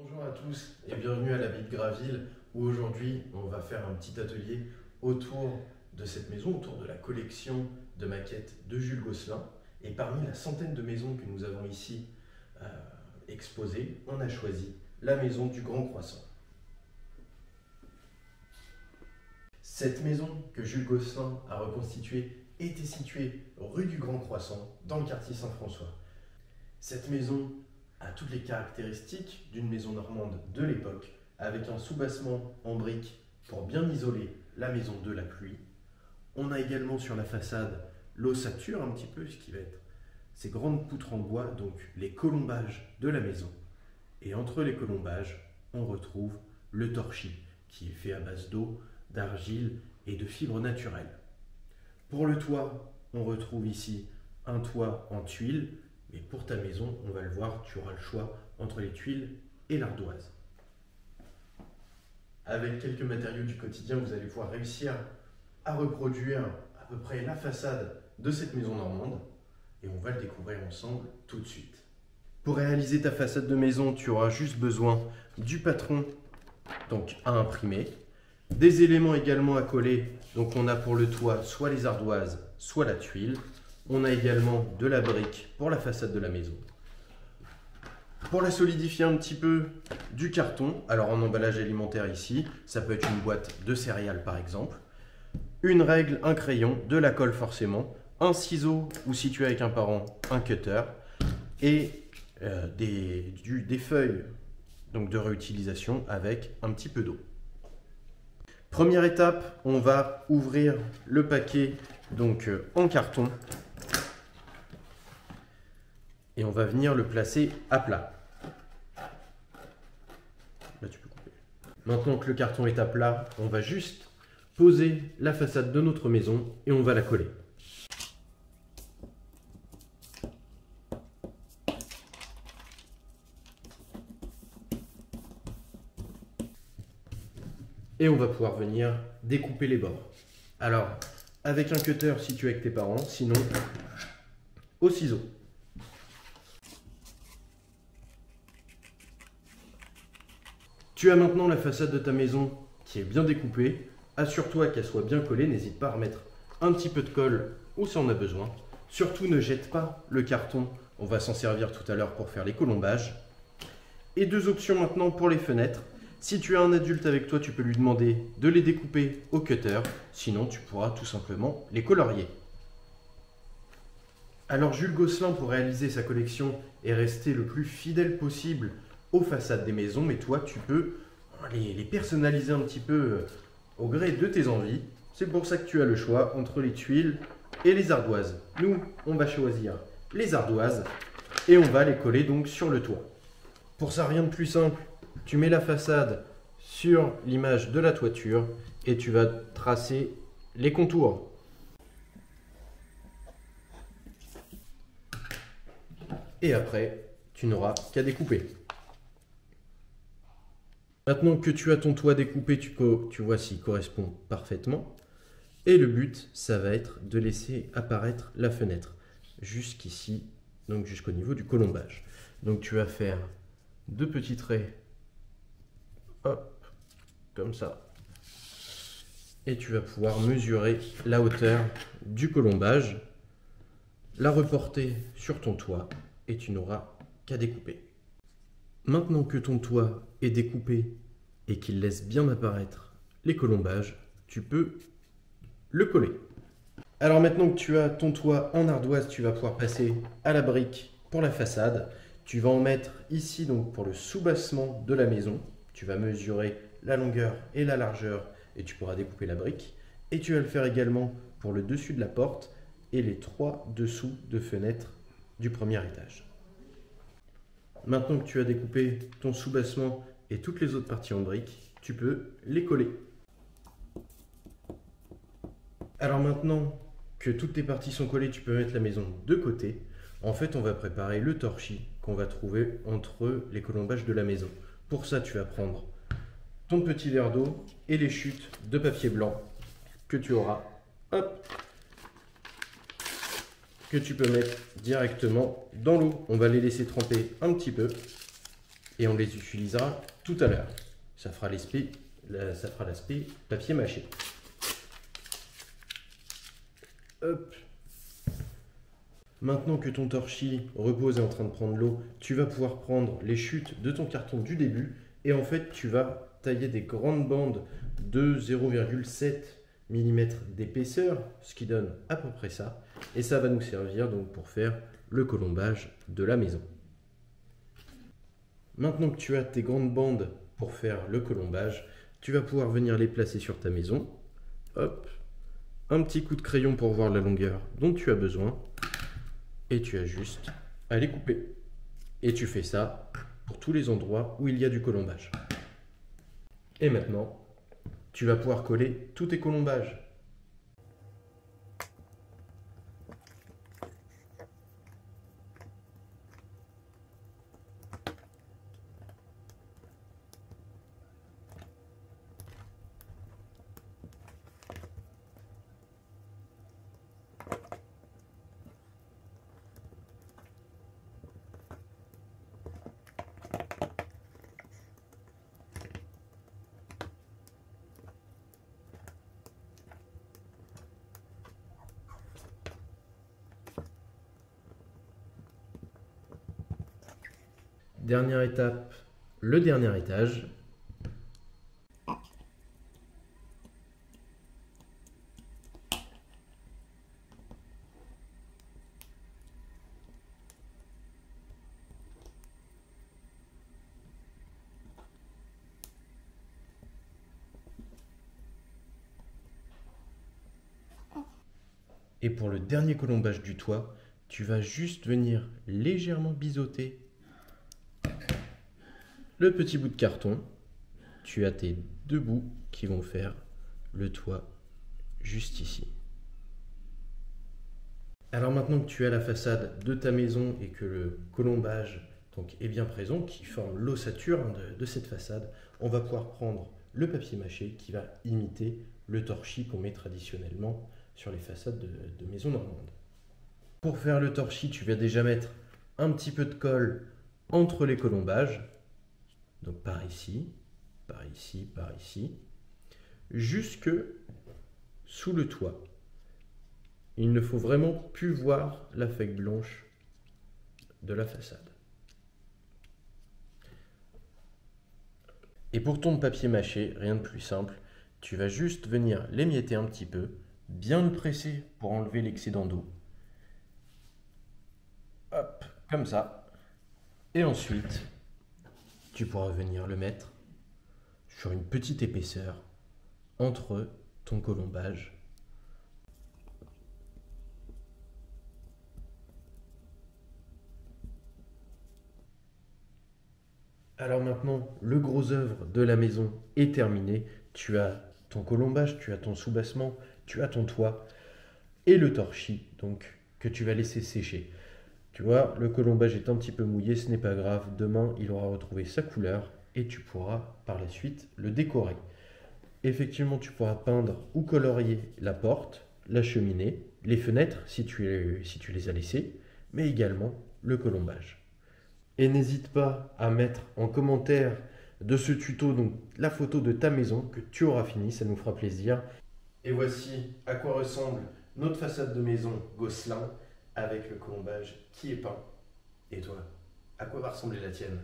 Bonjour à tous et bienvenue à l'Abbaye de Graville où aujourd'hui on va faire un petit atelier autour de cette maison, autour de la collection de maquettes de Jules Gosselin. Et parmi la centaine de maisons que nous avons ici exposées, on a choisi la maison du Grand Croissant. Cette maison que Jules Gosselin a reconstituée était située rue du Grand Croissant dans le quartier Saint-François. Cette maison a toutes les caractéristiques d'une maison normande de l'époque, avec un soubassement en briques pour bien isoler la maison de la pluie. On a également sur la façade l'ossature un petit peu, ce qui va être ces grandes poutres en bois, donc les colombages de la maison. Et entre les colombages, on retrouve le torchis, qui est fait à base d'eau, d'argile et de fibres naturelles. Pour le toit, on retrouve ici un toit en tuiles, mais pour ta maison, on va le voir, tu auras le choix entre les tuiles et l'ardoise. Avec quelques matériaux du quotidien, vous allez pouvoir réussir à reproduire à peu près la façade de cette maison normande, et on va le découvrir ensemble tout de suite. Pour réaliser ta façade de maison, tu auras juste besoin du patron donc à imprimer, des éléments également à coller. Donc on a pour le toit soit les ardoises, soit la tuile. On a également de la brique pour la façade de la maison. Pour la solidifier un petit peu, du carton. Alors en emballage alimentaire ici, ça peut être une boîte de céréales par exemple. Une règle, un crayon, de la colle forcément, un ciseau ou si tu es avec un parent, un cutter et des feuilles donc de réutilisation avec un petit peu d'eau. Première étape, on va ouvrir le paquet donc en carton. Et on va venir le placer à plat. Là, tu peux couper. Maintenant que le carton est à plat, on va juste poser la façade de notre maison et on va la coller. Et on va pouvoir venir découper les bords. Alors, avec un cutter si tu es avec tes parents, sinon au ciseau. Tu as maintenant la façade de ta maison qui est bien découpée. Assure-toi qu'elle soit bien collée. N'hésite pas à remettre un petit peu de colle où ça en a besoin. Surtout ne jette pas le carton. On va s'en servir tout à l'heure pour faire les colombages. Et deux options maintenant pour les fenêtres. Si tu as un adulte avec toi, tu peux lui demander de les découper au cutter. Sinon, tu pourras tout simplement les colorier. Alors Jules Gosselin, pour réaliser sa collection, est resté le plus fidèle possible aux façades des maisons, mais toi tu peux les personnaliser un petit peu au gré de tes envies. C'est pour ça que tu as le choix entre les tuiles et les ardoises. Nous, on va choisir les ardoises et on va les coller donc sur le toit. Pour ça, rien de plus simple, tu mets la façade sur l'image de la toiture et tu vas tracer les contours. Et après, tu n'auras qu'à découper. Maintenant que tu as ton toit découpé, tu vois s'il correspond parfaitement. Et le but, ça va être de laisser apparaître la fenêtre jusqu'ici, donc jusqu'au niveau du colombage. Donc tu vas faire deux petits traits, hop, comme ça. Et tu vas pouvoir mesurer la hauteur du colombage, la reporter sur ton toit et tu n'auras qu'à découper. Maintenant que ton toit est découpé et qu'il laisse bien apparaître les colombages, tu peux le coller. Alors maintenant que tu as ton toit en ardoise, tu vas pouvoir passer à la brique pour la façade. Tu vas en mettre ici donc pour le soubassement de la maison. Tu vas mesurer la longueur et la largeur et tu pourras découper la brique. Et tu vas le faire également pour le dessus de la porte et les trois dessous de fenêtres du premier étage. Maintenant que tu as découpé ton soubassement et toutes les autres parties en briques, tu peux les coller. Alors maintenant que toutes tes parties sont collées, tu peux mettre la maison de côté. En fait, on va préparer le torchis qu'on va trouver entre les colombages de la maison. Pour ça, tu vas prendre ton petit verre d'eau et les chutes de papier blanc que tu auras, hop, que tu peux mettre directement dans l'eau. On va les laisser tremper un petit peu. et on les utilisera tout à l'heure. Ça fera l'aspect papier mâché. Hop. Maintenant que ton torchis repose et est en train de prendre l'eau, tu vas pouvoir prendre les chutes de ton carton du début et en fait tu vas tailler des grandes bandes de 0,7 mm d'épaisseur, ce qui donne à peu près ça, et ça va nous servir donc pour faire le colombage de la maison. Maintenant que tu as tes grandes bandes pour faire le colombage, tu vas pouvoir venir les placer sur ta maison. Hop, un petit coup de crayon pour voir la longueur dont tu as besoin, et tu as juste à les couper. Et tu fais ça pour tous les endroits où il y a du colombage. Et maintenant, tu vas pouvoir coller tous tes colombages. Dernière étape, le dernier étage. Et pour le dernier colombage du toit, tu vas juste venir légèrement biseauter le petit bout de carton. Tu as tes deux bouts qui vont faire le toit juste ici. Alors maintenant que tu as la façade de ta maison et que le colombage donc, est bien présent, qui forme l'ossature de cette façade, on va pouvoir prendre le papier mâché qui va imiter le torchis qu'on met traditionnellement sur les façades de maisons normandes. Pour faire le torchis, tu vas déjà mettre un petit peu de colle entre les colombages, donc par ici, par ici, par ici, jusque sous le toit. Il ne faut vraiment plus voir la feuille blanche de la façade. Et pour ton papier mâché, rien de plus simple, tu vas juste venir l'émietter un petit peu, bien le presser pour enlever l'excédent d'eau. Hop, comme ça. Et ensuite, tu pourras venir le mettre sur une petite épaisseur entre ton colombage. Alors maintenant, le gros œuvre de la maison est terminé. Tu as ton colombage, tu as ton soubassement, tu as ton toit et le torchis donc, que tu vas laisser sécher. Tu vois, le colombage est un petit peu mouillé, ce n'est pas grave. Demain, il aura retrouvé sa couleur et tu pourras par la suite le décorer. Effectivement, tu pourras peindre ou colorier la porte, la cheminée, les fenêtres si tu les as laissées, mais également le colombage. Et n'hésite pas à mettre en commentaire de ce tuto donc la photo de ta maison que tu auras fini, ça nous fera plaisir. Et voici à quoi ressemble notre façade de maison Gosselin avec le colombage qui est peint. Et toi, à quoi va ressembler la tienne ?